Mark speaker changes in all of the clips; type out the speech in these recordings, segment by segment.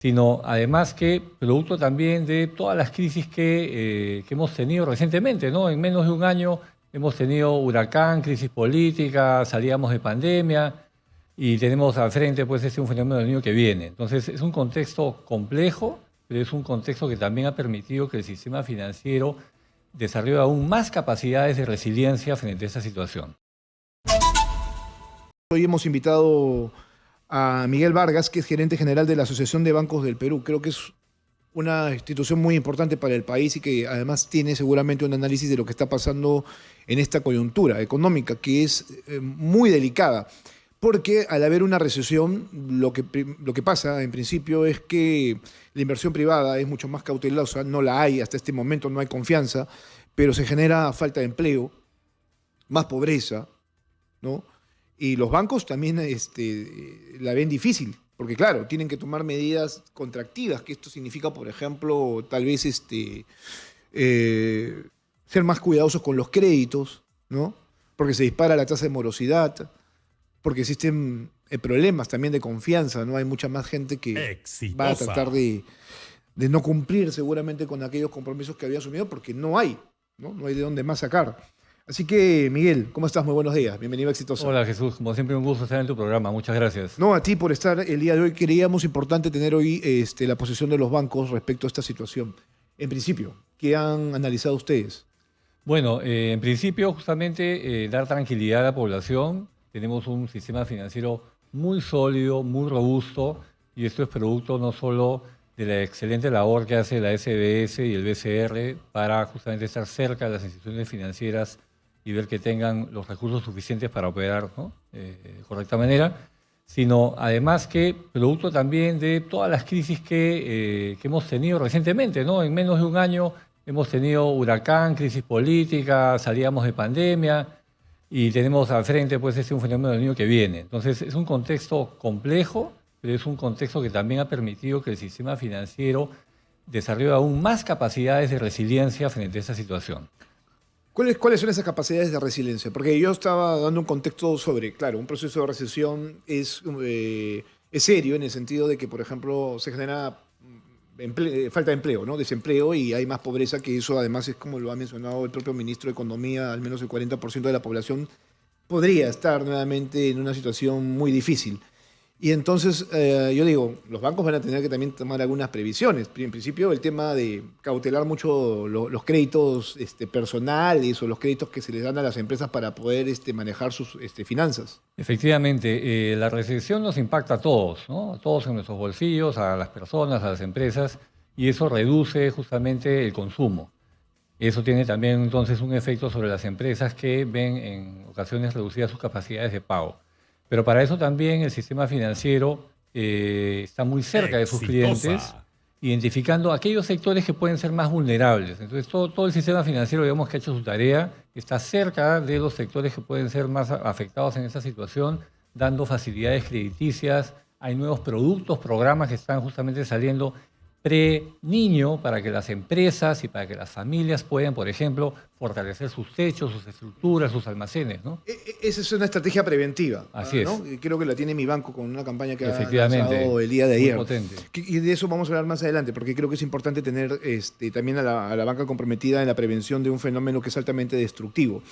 Speaker 1: sino además que producto también de todas las crisis que hemos tenido recientemente, ¿no? En menos de un año hemos tenido huracán, crisis política, salíamos de pandemia y tenemos al frente pues un fenómeno del niño que viene. Entonces es un contexto complejo, pero es un contexto que también ha permitido que el sistema financiero desarrolle aún más capacidades de resiliencia frente a esta situación.
Speaker 2: Hoy hemos invitado a Miguel Vargas, que es gerente general de la Asociación de Bancos del Perú. Creo que es una institución muy importante para el país y que además tiene seguramente un análisis de lo que está pasando en esta coyuntura económica, que es muy delicada. Porque al haber una recesión, lo que pasa en principio es que la inversión privada es mucho más cautelosa, no la hay hasta este momento, no hay confianza, pero se genera falta de empleo, más pobreza, ¿no? Y los bancos también la ven difícil, porque claro, tienen que tomar medidas contractivas, que esto significa, por ejemplo, tal vez ser más cuidadosos con los créditos, ¿no? Porque se dispara la tasa de morosidad, porque existen problemas también de confianza, ¿no? Hay mucha más gente que va a tratar de no cumplir seguramente con aquellos compromisos que había asumido, porque no hay, ¿no? No hay de dónde más sacar. Así que, Miguel, ¿cómo estás? Muy buenos días. Bienvenido a Exitosa.
Speaker 1: Hola Jesús, como siempre un gusto estar en tu programa. Muchas gracias.
Speaker 2: No, a ti por estar el día de hoy. Creíamos importante tener hoy la posición de los bancos respecto a esta situación. En principio, ¿qué han analizado ustedes?
Speaker 1: Bueno, en principio justamente dar tranquilidad a la población. Tenemos un sistema financiero muy sólido, muy robusto, y esto es producto no solo de la excelente labor que hace la SBS y el BCR para justamente estar cerca de las instituciones financieras y ver que tengan los recursos suficientes para operar, ¿no? De correcta manera, sino además que producto también de todas las crisis que hemos tenido recientemente, ¿no? En menos de un año hemos tenido huracán, crisis política, salíamos de pandemia y tenemos al frente pues un fenómeno del niño que viene. Entonces es un contexto complejo, pero es un contexto que también ha permitido que el sistema financiero desarrolle aún más capacidades de resiliencia frente a esta situación.
Speaker 2: ¿Cuáles son esas capacidades de resiliencia? Porque yo estaba dando un contexto sobre, claro, un proceso de recesión es serio en el sentido de que, por ejemplo, se genera falta de empleo, ¿no? Desempleo, y hay más pobreza, que eso además es como lo ha mencionado el propio ministro de Economía, al menos el 40% de la población podría estar nuevamente en una situación muy difícil. Y entonces, yo digo, los bancos van a tener que también tomar algunas previsiones. En principio, el tema de cautelar mucho los créditos personales o los créditos que se les dan a las empresas para poder manejar sus finanzas.
Speaker 1: Efectivamente, la recesión nos impacta a todos, ¿no? A todos en nuestros bolsillos, a las personas, a las empresas, y eso reduce justamente el consumo. Eso tiene también entonces un efecto sobre las empresas que ven en ocasiones reducidas sus capacidades de pago. Pero para eso también el sistema financiero está muy cerca de sus clientes, identificando aquellos sectores que pueden ser más vulnerables. Entonces todo el sistema financiero, digamos, que ha hecho su tarea, está cerca de los sectores que pueden ser más afectados en esta situación, dando facilidades crediticias. Hay nuevos productos, programas que están justamente saliendo pre-niño para que las empresas y para que las familias puedan, por ejemplo, fortalecer sus techos, sus estructuras, sus almacenes, ¿no?
Speaker 2: Esa es una estrategia preventiva.
Speaker 1: Así
Speaker 2: ¿no?
Speaker 1: es.
Speaker 2: Creo que la tiene mi banco con una campaña que ha
Speaker 1: Efectivamente,
Speaker 2: lanzado el día de ayer.
Speaker 1: muy potente.
Speaker 2: Y de eso vamos a hablar más adelante, porque creo que es importante tener también a la banca comprometida en la prevención de un fenómeno que es altamente destructivo.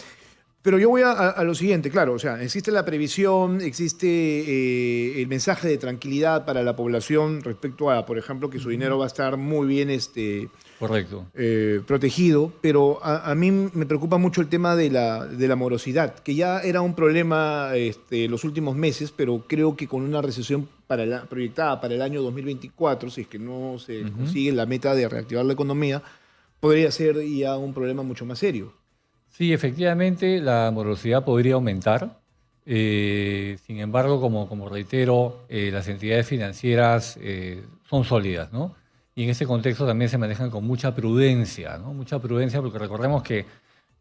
Speaker 2: Pero yo voy a lo siguiente, claro, o sea, existe la previsión, existe el mensaje de tranquilidad para la población respecto a, por ejemplo, que su dinero va a estar muy bien
Speaker 1: Correcto.
Speaker 2: protegido, pero a mí me preocupa mucho el tema de la morosidad, que ya era un problema los últimos meses, pero creo que con una recesión proyectada para el año 2024, si es que no se consigue la meta de reactivar la economía, podría ser ya un problema mucho más serio.
Speaker 1: Sí, efectivamente, la morosidad podría aumentar. Sin embargo, como reitero, las entidades financieras son sólidas, ¿no? Y en ese contexto también se manejan con mucha prudencia, ¿no? Mucha prudencia porque recordemos que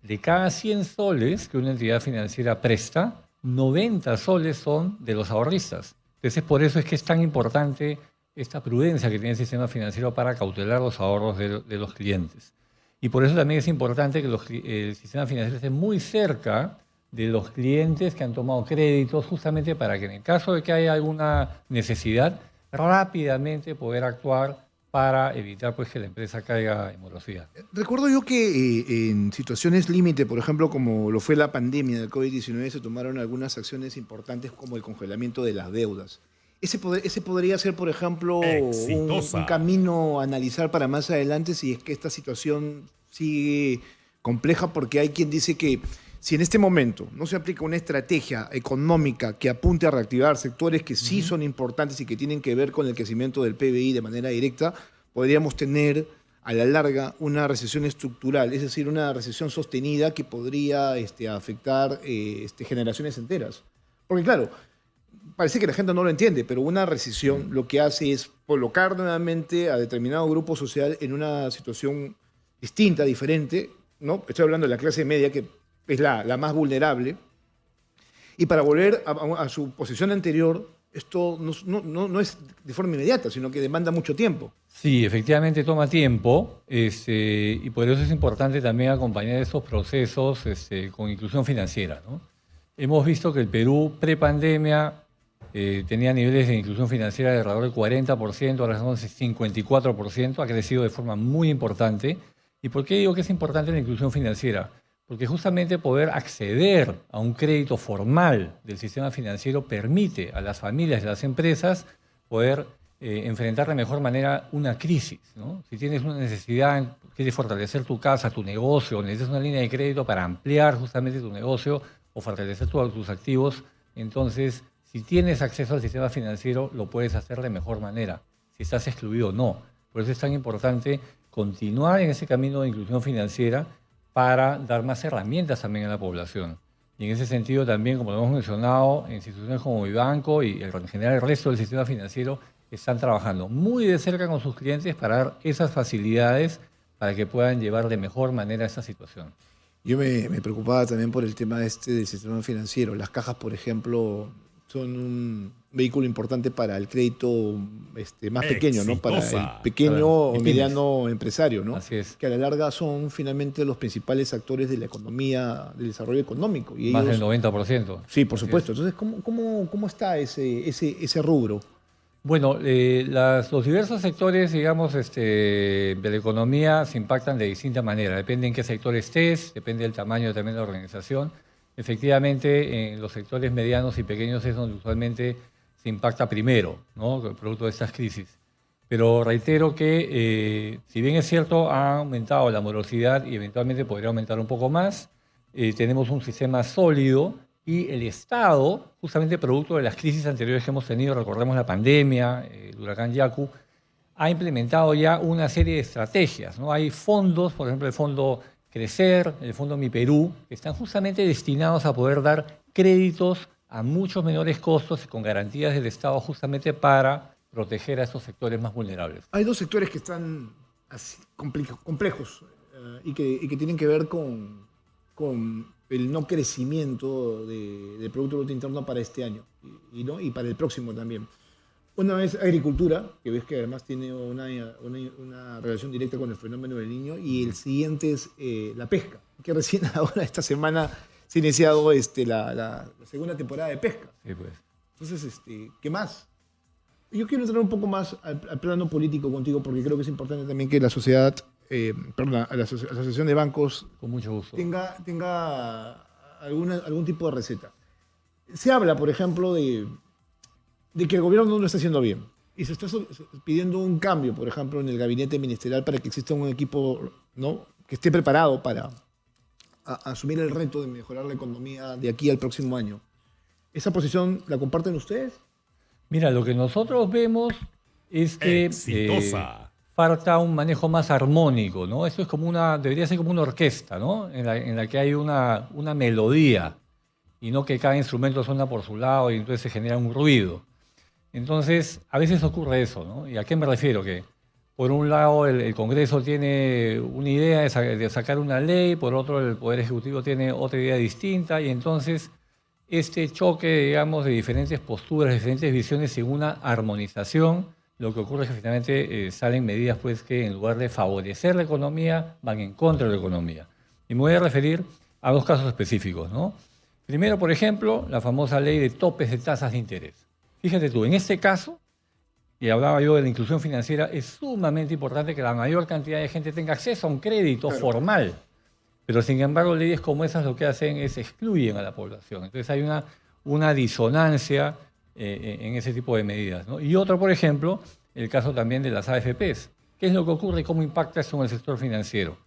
Speaker 1: de cada 100 soles que una entidad financiera presta, 90 soles son de los ahorristas. Entonces, por eso es que es tan importante esta prudencia que tiene el sistema financiero para cautelar los ahorros de los clientes. Y por eso también es importante que el sistema financiero esté muy cerca de los clientes que han tomado créditos, justamente para que en el caso de que haya alguna necesidad, rápidamente poder actuar para evitar pues, que la empresa caiga en morosidad.
Speaker 2: Recuerdo yo que en situaciones límite, por ejemplo, como lo fue la pandemia del COVID-19, se tomaron algunas acciones importantes como el congelamiento de las deudas. Ese podría ser, por ejemplo, un
Speaker 3: Exitosa.
Speaker 2: camino a analizar para más adelante si es que esta situación sigue compleja, porque hay quien dice que si en este momento no se aplica una estrategia económica que apunte a reactivar sectores que sí son importantes y que tienen que ver con el crecimiento del PBI de manera directa, podríamos tener a la larga una recesión estructural, es decir, una recesión sostenida que podría afectar generaciones enteras. Porque claro, parece que la gente no lo entiende, pero una recesión lo que hace es colocar nuevamente a determinado grupo social en una situación distinta, diferente, ¿no? Estoy hablando de la clase media, que es la más vulnerable, y para volver a su posición anterior, esto no es de forma inmediata, sino que demanda mucho tiempo.
Speaker 1: Sí, efectivamente toma tiempo y por eso es importante también acompañar estos procesos con inclusión financiera, ¿no? Hemos visto que el Perú prepandemia tenía niveles de inclusión financiera de alrededor del 40%, ahora son 54%, ha crecido de forma muy importante. ¿Y por qué digo que es importante la inclusión financiera? Porque justamente poder acceder a un crédito formal del sistema financiero permite a las familias y a las empresas poder enfrentar de mejor manera una crisis, ¿no? Si tienes una necesidad, quieres fortalecer tu casa, tu negocio, necesitas una línea de crédito para ampliar justamente tu negocio o fortalecer tus activos, entonces si tienes acceso al sistema financiero lo puedes hacer de mejor manera, si estás excluido o no. Por eso es tan importante continuar en ese camino de inclusión financiera para dar más herramientas también a la población. Y en ese sentido también, como lo hemos mencionado, instituciones como mi banco y en general el resto del sistema financiero están trabajando muy de cerca con sus clientes para dar esas facilidades para que puedan llevar de mejor manera esta situación.
Speaker 2: Yo me preocupaba también por el tema del sistema financiero. Las cajas, por ejemplo, son un vehículo importante para el crédito más pequeño, ¿no? Para el
Speaker 3: Exitosa.
Speaker 2: pequeño
Speaker 1: Claro,
Speaker 2: o
Speaker 1: y pymes.
Speaker 2: mediano empresario, ¿no?
Speaker 1: Así es.
Speaker 2: Que a la larga son finalmente los principales actores de la economía, del desarrollo económico. Y
Speaker 1: Más del
Speaker 2: ellos,
Speaker 1: 90%.
Speaker 2: sí, por
Speaker 1: Así
Speaker 2: supuesto.
Speaker 1: es.
Speaker 2: Entonces, ¿cómo está ese rubro?
Speaker 1: Bueno, los diversos sectores, digamos, de la economía se impactan de distinta manera. Depende en qué sector estés, depende del tamaño también de la organización. Efectivamente, en los sectores medianos y pequeños es donde usualmente se impacta primero, ¿no? Producto de estas crisis. Pero reitero que, si bien es cierto, ha aumentado la morosidad y eventualmente podría aumentar un poco más, tenemos un sistema sólido y el Estado, justamente producto de las crisis anteriores que hemos tenido, recordemos la pandemia, el huracán Yaku, ha implementado ya una serie de estrategias, ¿no? Hay fondos, por ejemplo, el Fondo Crecer, el Fondo Mi Perú, que están justamente destinados a poder dar créditos a muchos menores costos y con garantías del Estado justamente para proteger a estos sectores más vulnerables.
Speaker 2: Hay dos sectores que están complejos y que tienen que ver con el no crecimiento del Producto Bruto Interno para este año y para el próximo también. Una es agricultura, que ves que además tiene una relación directa con el fenómeno del Niño, y el siguiente es la pesca, que recién ahora esta semana se ha iniciado la segunda temporada de pesca.
Speaker 1: Sí, pues.
Speaker 2: Entonces, ¿qué más? Yo quiero entrar un poco más al plano político contigo, porque creo que es importante también que la sociedad, la Asociación de Bancos
Speaker 1: Con mucho gusto.
Speaker 2: tenga algún tipo de receta. Se habla, por ejemplo, de que el gobierno no lo está haciendo bien. Y se está pidiendo un cambio, por ejemplo, en el gabinete ministerial para que exista un equipo, ¿no?, que esté preparado para asumir el reto de mejorar la economía de aquí al próximo año. ¿Esa posición la comparten ustedes?
Speaker 1: Mira, lo que nosotros vemos es que
Speaker 3: Exitosa.
Speaker 1: falta un manejo más armónico, ¿no? Esto es debería ser como una orquesta, ¿no? En la que hay una melodía y no que cada instrumento suena por su lado y entonces se genera un ruido. Entonces, a veces ocurre eso, ¿no? ¿Y a qué me refiero? Que por un lado el Congreso tiene una idea de sacar una ley, por otro el Poder Ejecutivo tiene otra idea distinta y entonces este choque, digamos, de diferentes posturas, diferentes visiones sin una armonización, lo que ocurre es que finalmente salen medidas pues, que en lugar de favorecer la economía, van en contra de la economía. Y me voy a referir a dos casos específicos, ¿no? Primero, por ejemplo, la famosa ley de topes de tasas de interés. Fíjate tú, en este caso, y hablaba yo de la inclusión financiera, es sumamente importante que la mayor cantidad de gente tenga acceso a un crédito formal. Pero sin embargo, leyes como esas lo que hacen es excluyen a la población. Entonces hay una disonancia en ese tipo de medidas, ¿no? Y otro, por ejemplo, el caso también de las AFPs. ¿Qué es lo que ocurre y cómo impacta esto en el sector financiero?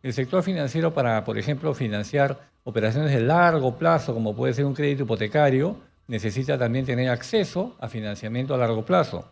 Speaker 1: El sector financiero para, por ejemplo, financiar operaciones de largo plazo, como puede ser un crédito hipotecario, necesita también tener acceso a financiamiento a largo plazo.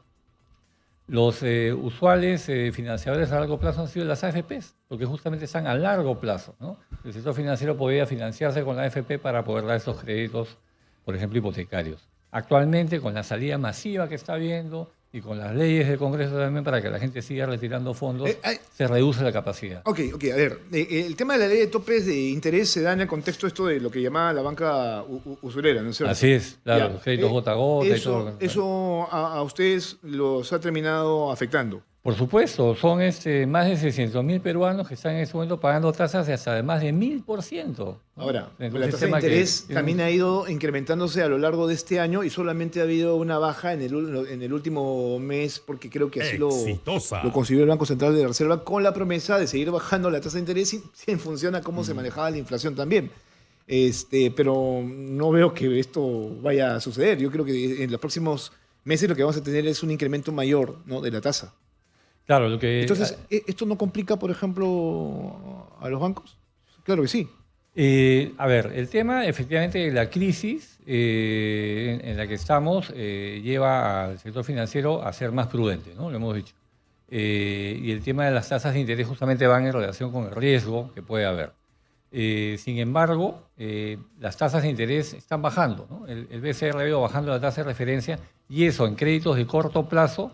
Speaker 1: Los usuales financiadores a largo plazo han sido las AFPs, porque justamente están a largo plazo, ¿no? El sector financiero podía financiarse con la AFP para poder dar estos créditos, por ejemplo, hipotecarios. Actualmente, con la salida masiva que está habiendo y con las leyes del Congreso también para que la gente siga retirando fondos, se reduce la capacidad.
Speaker 2: Ok, a ver, el tema de la ley de topes de interés se da en el contexto esto de lo que llamaba la banca usurera, ¿no es cierto?
Speaker 1: Así es, claro,
Speaker 2: Ya,
Speaker 1: los créditos gota a gota y todo.
Speaker 2: Eso a ustedes los ha terminado afectando.
Speaker 1: Por supuesto, son más de 600.000 peruanos que están en este momento pagando tasas de hasta más de 1000%, ¿no?
Speaker 2: Ahora,
Speaker 1: Entonces,
Speaker 2: la tasa de interés también ha ido incrementándose a lo largo de este año y solamente ha habido una baja en el último mes, porque creo que así lo consiguió el Banco Central de Reserva, con la promesa de seguir bajando la tasa de interés y en función a cómo se manejaba la inflación también. Pero no veo que esto vaya a suceder. Yo creo que en los próximos meses lo que vamos a tener es un incremento mayor, ¿no?, de la tasa.
Speaker 1: Claro,
Speaker 2: Entonces, ¿esto no complica, por ejemplo, a los bancos? Claro que sí.
Speaker 1: A ver, el tema, efectivamente, de la crisis en la que estamos lleva al sector financiero a ser más prudente, ¿no? Lo hemos dicho. Y el tema de las tasas de interés justamente van en relación con el riesgo que puede haber. Sin embargo, las tasas de interés están bajando, ¿no? El BCR ha ido bajando la tasa de referencia y eso en créditos de corto plazo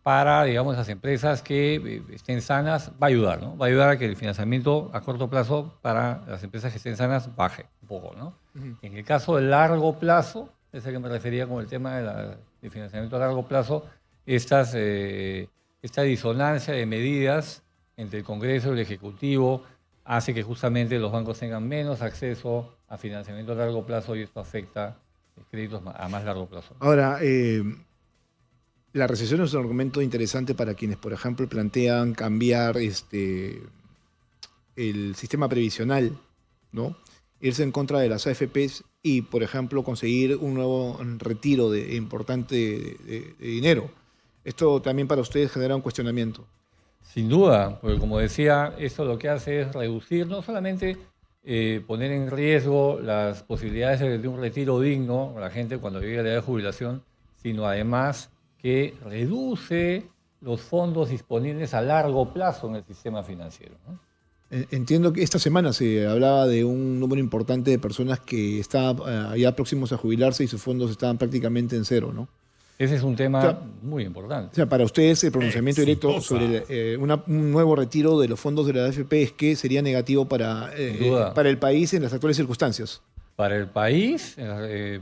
Speaker 1: para, digamos, las empresas que estén sanas, va a ayudar, ¿no? Va a ayudar a que el financiamiento a corto plazo para las empresas que estén sanas baje un poco, ¿no? En el caso de largo plazo, es el que me refería con el tema de financiamiento a largo plazo, esta disonancia de medidas entre el Congreso y el Ejecutivo hace que justamente los bancos tengan menos acceso a financiamiento a largo plazo y esto afecta créditos a más largo plazo.
Speaker 2: Ahora, la recesión es un argumento interesante para quienes, por ejemplo, plantean cambiar el sistema previsional, ¿no? Irse en contra de las AFPs y, por ejemplo, conseguir un nuevo retiro importante de dinero. Esto también para ustedes genera un cuestionamiento.
Speaker 1: Sin duda, porque como decía, esto lo que hace es reducir, no solamente poner en riesgo las posibilidades de un retiro digno a la gente cuando llegue a la edad de jubilación, sino además que reduce los fondos disponibles a largo plazo en el sistema financiero, ¿no?
Speaker 2: Entiendo que esta semana se hablaba de un número importante de personas que estaban ya próximos a jubilarse y sus fondos estaban prácticamente en cero, ¿no?
Speaker 1: Ese es un tema muy importante.
Speaker 2: O sea, para ustedes el pronunciamiento directo sobre un nuevo retiro de los fondos de la AFP es que sería negativo para el país en las actuales circunstancias.
Speaker 1: Para el país,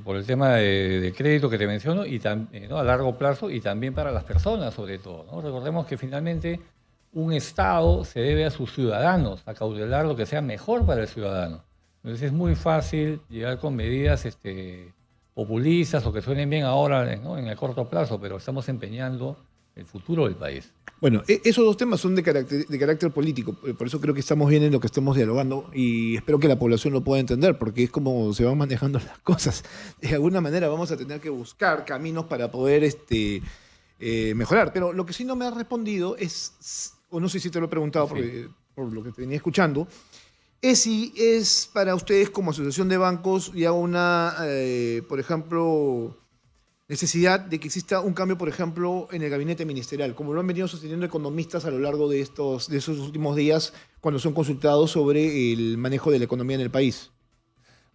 Speaker 1: por el tema de crédito que te menciono, y ¿no?, a largo plazo, y también para las personas sobre todo, ¿no? Recordemos que finalmente un Estado se debe a sus ciudadanos, a cautelar lo que sea mejor para el ciudadano. Entonces es muy fácil llegar con medidas populistas o que suenen bien ahora, ¿no?, en el corto plazo, pero estamos empeñando el futuro del país.
Speaker 2: Bueno, esos dos temas son de carácter político, por eso creo que estamos bien en lo que estamos dialogando y espero que la población lo pueda entender, porque es como se van manejando las cosas. De alguna manera vamos a tener que buscar caminos para poder mejorar, pero lo que sí no me ha respondido es, o no sé si te lo he preguntado por lo que te venía escuchando, es si es para ustedes como asociación de bancos ya por ejemplo, necesidad de que exista un cambio, por ejemplo, en el gabinete ministerial, como lo han venido sosteniendo economistas a lo largo de esos últimos días cuando son consultados sobre el manejo de la economía en el país.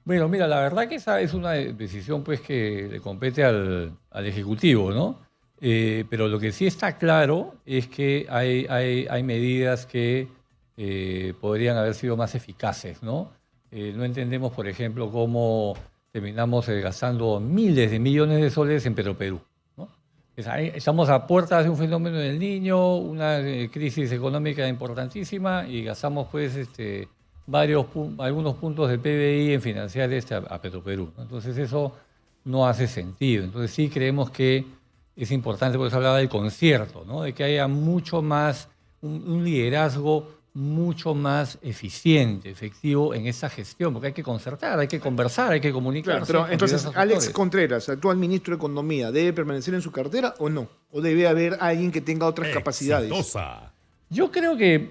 Speaker 1: Bueno, mira, la verdad que esa es una decisión pues que le compete al Ejecutivo, ¿no? Pero lo que sí está claro es que hay medidas que podrían haber sido más eficaces, ¿no? No entendemos, por ejemplo, cómo terminamos gastando miles de millones de soles en Petroperú, ¿no? Estamos a puertas de un fenómeno del Niño, una crisis económica importantísima y gastamos pues algunos puntos del PBI en financiar a Petroperú, ¿no? Entonces eso no hace sentido. Entonces sí creemos que es importante, por eso hablaba del concierto, ¿no? De que haya mucho más, un liderazgo mucho más eficiente, efectivo en esa gestión, porque hay que concertar, hay que conversar, hay que
Speaker 2: Claro,
Speaker 1: comunicarse
Speaker 2: pero
Speaker 1: con
Speaker 2: entonces,
Speaker 1: diversos
Speaker 2: Alex
Speaker 1: actores.
Speaker 2: Contreras, actual ministro de Economía, ¿debe permanecer en su cartera o no? ¿O debe haber alguien que tenga otras capacidades?
Speaker 3: Exitosa.
Speaker 1: Yo creo que,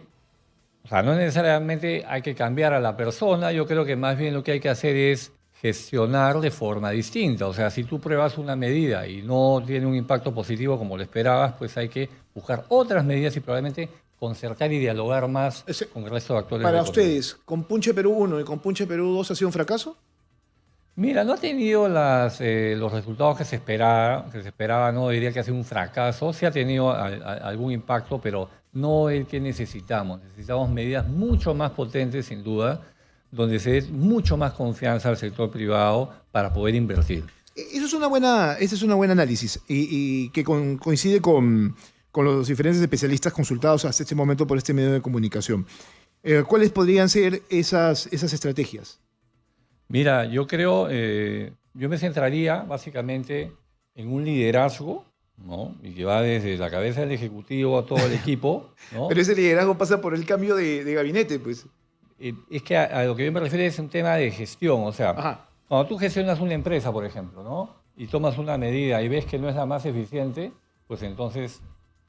Speaker 1: o sea, no necesariamente hay que cambiar a la persona, yo creo que más bien lo que hay que hacer es gestionar de forma distinta. O sea, si tú pruebas una medida y no tiene un impacto positivo como lo esperabas, pues hay que buscar otras medidas y probablemente concertar y dialogar más
Speaker 2: Ese-
Speaker 1: con el resto de actores de
Speaker 2: Para
Speaker 1: la economía.
Speaker 2: ustedes, ¿con Punche Perú 1 y con Punche Perú 2 ha sido un fracaso?
Speaker 1: Mira, no ha tenido los resultados que se esperaba, no diría que ha sido un fracaso, sí ha tenido algún impacto, pero no el que necesitamos. Necesitamos medidas mucho más potentes, sin duda, donde se dé mucho más confianza al sector privado para poder invertir.
Speaker 2: Eso es una buena, ese es un buen análisis y que coincide con los diferentes especialistas consultados hasta este momento por este medio de comunicación. ¿Cuáles podrían ser esas estrategias?
Speaker 1: Mira, yo creo, yo me centraría básicamente en un liderazgo, ¿no? Y que va desde la cabeza del ejecutivo a todo el equipo, ¿no?
Speaker 2: Pero ese liderazgo pasa por el cambio de gabinete, pues.
Speaker 1: Es que a lo que yo me refiero es un tema de gestión, o sea,
Speaker 2: Ajá.
Speaker 1: cuando tú gestionas una empresa, por ejemplo, ¿no? Y tomas una medida y ves que no es la más eficiente, pues entonces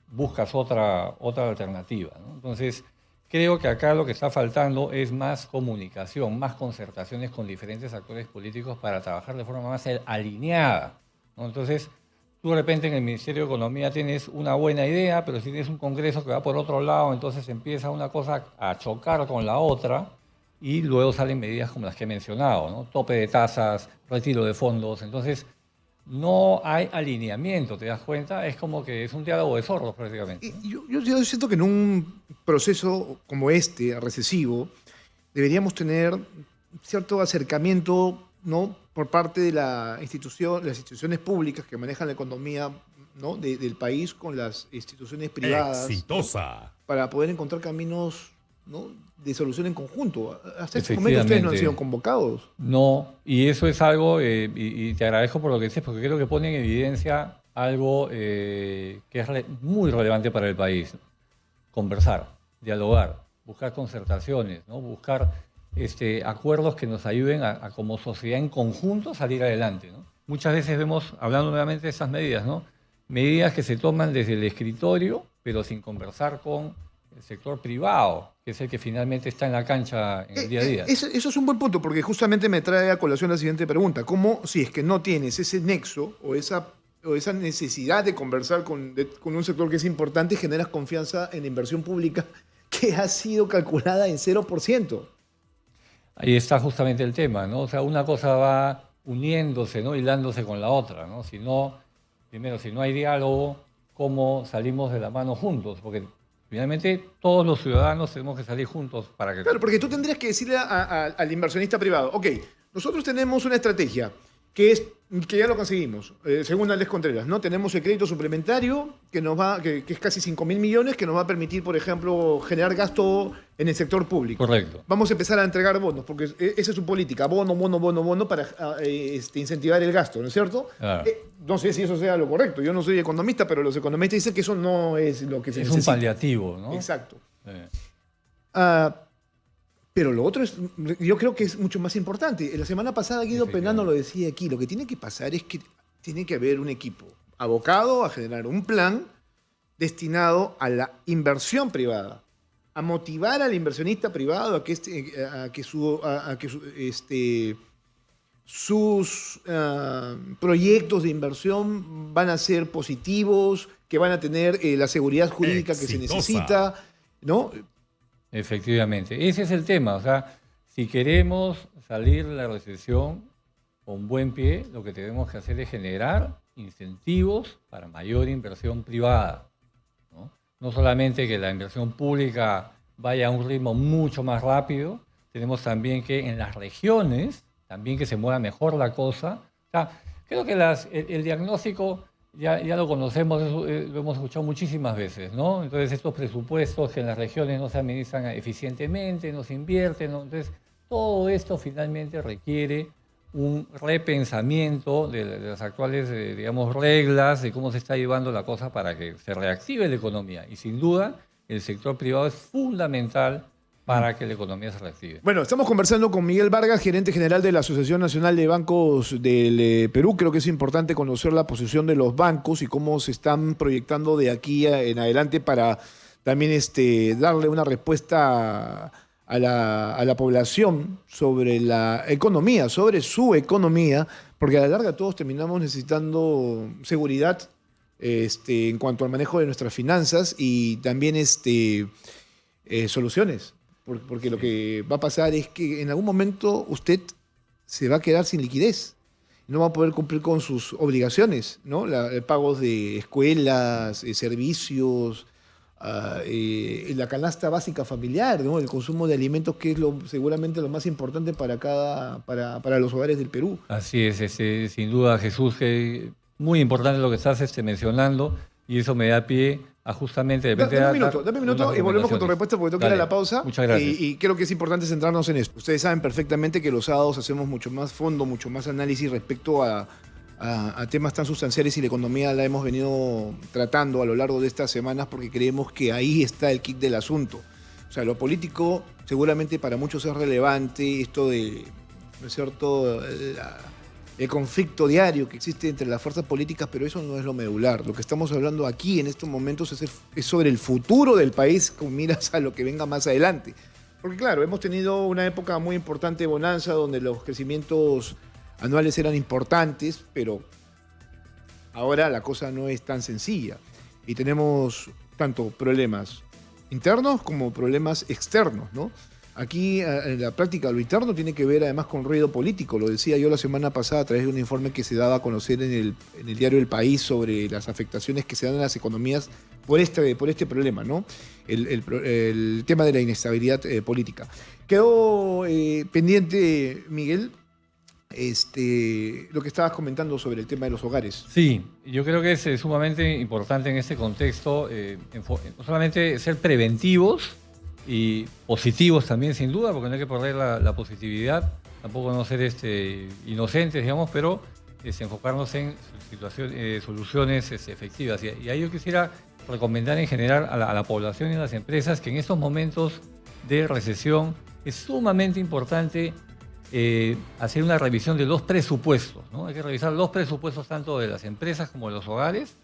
Speaker 1: buscas otra alternativa, ¿no? Entonces, creo que acá lo que está faltando es más comunicación, más concertaciones con diferentes actores políticos para trabajar de forma más alineada, ¿no? Entonces, tú de repente en el Ministerio de Economía tienes una buena idea, pero si tienes un Congreso que va por otro lado, entonces empieza una cosa a chocar con la otra y luego salen medidas como las que he mencionado, ¿no? Tope de tasas, retiro de fondos. Entonces, no hay alineamiento, ¿te das cuenta? Es como que es un diálogo de sordos prácticamente, ¿no?
Speaker 2: Yo siento que en un proceso como este, recesivo, deberíamos tener cierto acercamiento, ¿no? Por parte de las instituciones públicas que manejan la economía, ¿no? Del país con las instituciones privadas, ¿no?
Speaker 3: Exitosa.
Speaker 2: Para poder encontrar caminos, ¿no? De solución en conjunto. Hasta este momento ustedes no han sido
Speaker 1: Efectivamente.
Speaker 2: convocados.
Speaker 1: No, y eso es algo, y te agradezco por lo que dices, porque creo que pone en evidencia algo que es muy relevante para el país. Conversar, dialogar, buscar concertaciones, ¿no? Buscar acuerdos que nos ayuden a como sociedad en conjunto salir adelante, ¿no? Muchas veces vemos, hablando nuevamente de esas medidas, ¿no? Medidas que se toman desde el escritorio, pero sin conversar con el sector privado, que es el que finalmente está en la cancha en el día a día.
Speaker 2: Eso es un buen punto, porque justamente me trae a colación la siguiente pregunta. ¿Cómo, si es que no tienes ese nexo o esa necesidad de conversar con un sector que es importante, generas confianza en la inversión pública que ha sido calculada en 0%?
Speaker 1: Ahí está justamente el tema, ¿no? O sea, una cosa va uniéndose, ¿no? Hilándose con la otra, ¿no? Si no, primero, si no hay diálogo, ¿cómo salimos de la mano juntos? Porque finalmente todos los ciudadanos tenemos que salir juntos para que...
Speaker 2: Claro, porque tú tendrías que decirle al inversionista privado, ok, nosotros tenemos una estrategia que ya lo conseguimos, según Alex Contreras, ¿no? Tenemos el crédito suplementario que es casi 5.000 millones, que nos va a permitir, por ejemplo, generar gasto en el sector público.
Speaker 1: Correcto.
Speaker 2: Vamos a empezar a entregar bonos, porque esa es su política, bono para incentivar el gasto, ¿no es cierto?
Speaker 1: Claro.
Speaker 2: No sé si eso sea lo correcto, yo no soy economista, pero los economistas dicen que eso no es lo que se
Speaker 1: Es un
Speaker 2: necesita.
Speaker 1: paliativo, ¿no?
Speaker 2: Exacto.
Speaker 1: Eh,
Speaker 2: Ah, pero lo otro yo creo que es mucho más importante. La semana pasada Guido Penano lo decía aquí, lo que tiene que pasar es que tiene que haber un equipo abocado a generar un plan destinado a la inversión privada, a motivar al inversionista privado a que sus proyectos de inversión van a ser positivos, que van a tener la seguridad jurídica que se
Speaker 3: Exitosa.
Speaker 2: necesita, ¿no?
Speaker 1: Efectivamente, ese es el tema. O sea, si queremos salir de la recesión con buen pie, lo que tenemos que hacer es generar incentivos para mayor inversión privada, ¿no? No solamente que la inversión pública vaya a un ritmo mucho más rápido, tenemos también que en las regiones, también que se mueva mejor la cosa. O sea, creo que el diagnóstico ya lo conocemos, lo hemos escuchado muchísimas veces, ¿no? Entonces, estos presupuestos que en las regiones no se administran eficientemente, no se invierten, ¿no? Entonces, todo esto finalmente requiere un repensamiento de las actuales, digamos, reglas de cómo se está llevando la cosa para que se reactive la economía. Y sin duda, el sector privado es fundamental para que la economía se reactive.
Speaker 2: Bueno, estamos conversando con Miguel Vargas, gerente general de la Asociación Nacional de Bancos del Perú. Creo que es importante conocer la posición de los bancos y cómo se están proyectando de aquí en adelante para también darle una respuesta a la población sobre la economía, sobre su economía, porque a la larga todos terminamos necesitando seguridad en cuanto al manejo de nuestras finanzas y también soluciones. Porque lo que va a pasar es que en algún momento usted se va a quedar sin liquidez. No va a poder cumplir con sus obligaciones, ¿no? Pagos de escuelas, servicios, la canasta básica familiar, ¿no? El consumo de alimentos, que es seguramente lo más importante para los hogares del Perú.
Speaker 1: Así es, sin duda, Jesús, que muy importante lo que estás mencionando, y eso me da pie a justamente...
Speaker 2: Dame un minuto y volvemos con tu respuesta porque tengo que ir a la pausa.
Speaker 1: Muchas gracias.
Speaker 2: Y creo que es importante centrarnos en esto. Ustedes saben perfectamente que los sábados hacemos mucho más fondo, mucho más análisis respecto a temas tan sustanciales, y la economía la hemos venido tratando a lo largo de estas semanas porque creemos que ahí está el kit del asunto. O sea, lo político seguramente para muchos es relevante, esto de, ¿no es cierto?, el conflicto diario que existe entre las fuerzas políticas, pero eso no es lo medular. Lo que estamos hablando aquí en estos momentos es sobre el futuro del país con miras a lo que venga más adelante. Porque claro, hemos tenido una época muy importante de bonanza donde los crecimientos anuales eran importantes, pero ahora la cosa no es tan sencilla. Y tenemos tanto problemas internos como problemas externos, ¿no? Aquí en la práctica lo interno tiene que ver además con ruido político. Lo decía yo la semana pasada a través de un informe que se daba a conocer en el diario El País sobre las afectaciones que se dan en las economías por este problema, ¿no? El tema de la inestabilidad política. Quedó pendiente, Miguel, lo que estabas comentando sobre el tema de los hogares.
Speaker 1: Sí, yo creo que es sumamente importante en este contexto no solamente ser preventivos y positivos también, sin duda, porque no hay que perder la positividad, tampoco no ser inocentes, digamos, pero enfocarnos en soluciones efectivas. Y ahí yo quisiera recomendar en general a la población y a las empresas que en estos momentos de recesión es sumamente importante hacer una revisión de los presupuestos, ¿no? Hay que revisar los presupuestos tanto de las empresas como de los hogares.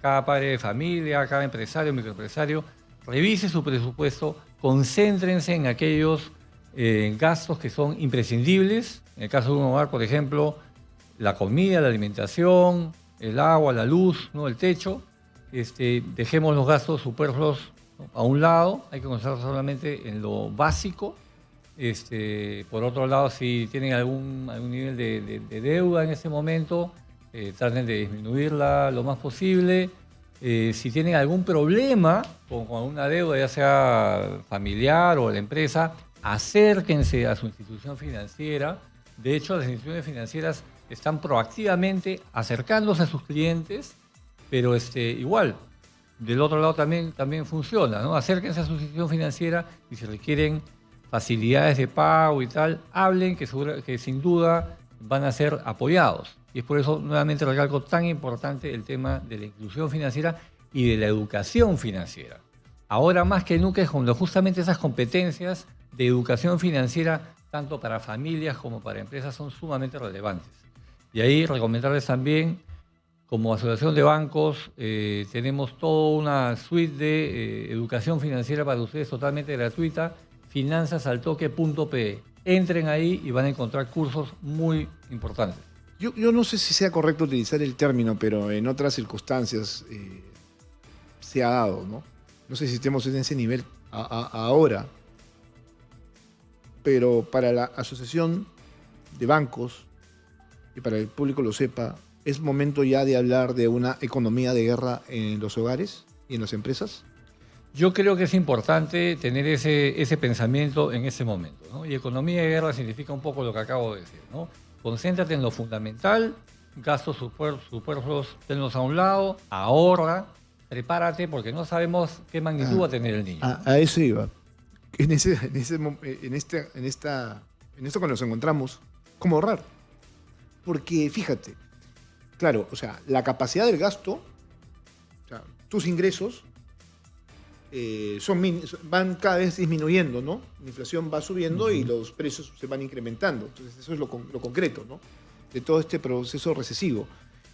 Speaker 1: Cada padre de familia, cada empresario, microempresario, revise su presupuesto, concéntrense en aquellos gastos que son imprescindibles. En el caso de un hogar, por ejemplo, la comida, la alimentación, el agua, la luz, ¿no?, el techo. Dejemos los gastos superfluos, ¿no?, a un lado. Hay que concentrarse solamente en lo básico. Por otro lado, si tienen algún nivel de deuda en este momento, traten de disminuirla lo más posible. Si tienen algún problema con una deuda, ya sea familiar o de la empresa, acérquense a su institución financiera. De hecho, las instituciones financieras están proactivamente acercándose a sus clientes, pero igual, del otro lado también funciona, ¿no? Acérquense a su institución financiera y si requieren facilidades de pago y tal, hablen que sin duda van a ser apoyados. Y es por eso, nuevamente recalco, tan importante el tema de la inclusión financiera y de la educación financiera. Ahora más que nunca es cuando justamente esas competencias de educación financiera, tanto para familias como para empresas, son sumamente relevantes. Y ahí recomendarles también, como asociación de bancos, tenemos toda una suite de educación financiera para ustedes totalmente gratuita, finanzasaltoque.pe. Entren ahí y van a encontrar cursos muy importantes.
Speaker 2: Yo no sé si sea correcto utilizar el término, pero en otras circunstancias se ha dado, ¿no? No sé si estemos en ese nivel ahora, pero para la Asociación de Bancos, y para que el público lo sepa, ¿es momento ya de hablar de una economía de guerra en los hogares y en las empresas?
Speaker 1: Yo creo que es importante tener ese pensamiento en ese momento, ¿no? Y economía de guerra significa un poco lo que acabo de decir, ¿no? Concéntrate en lo fundamental, gastos superfluos, tenlos a un lado, ahorra, prepárate, porque no sabemos qué magnitud va a tener el niño.
Speaker 2: A eso iba. En esto que nos encontramos, ¿cómo ahorrar? porque fíjate, claro, o sea, la capacidad del gasto, o sea, tus ingresos van cada vez disminuyendo, ¿no? La inflación va subiendo y los precios se van incrementando. Entonces, eso es lo concreto, ¿no? De todo este proceso recesivo.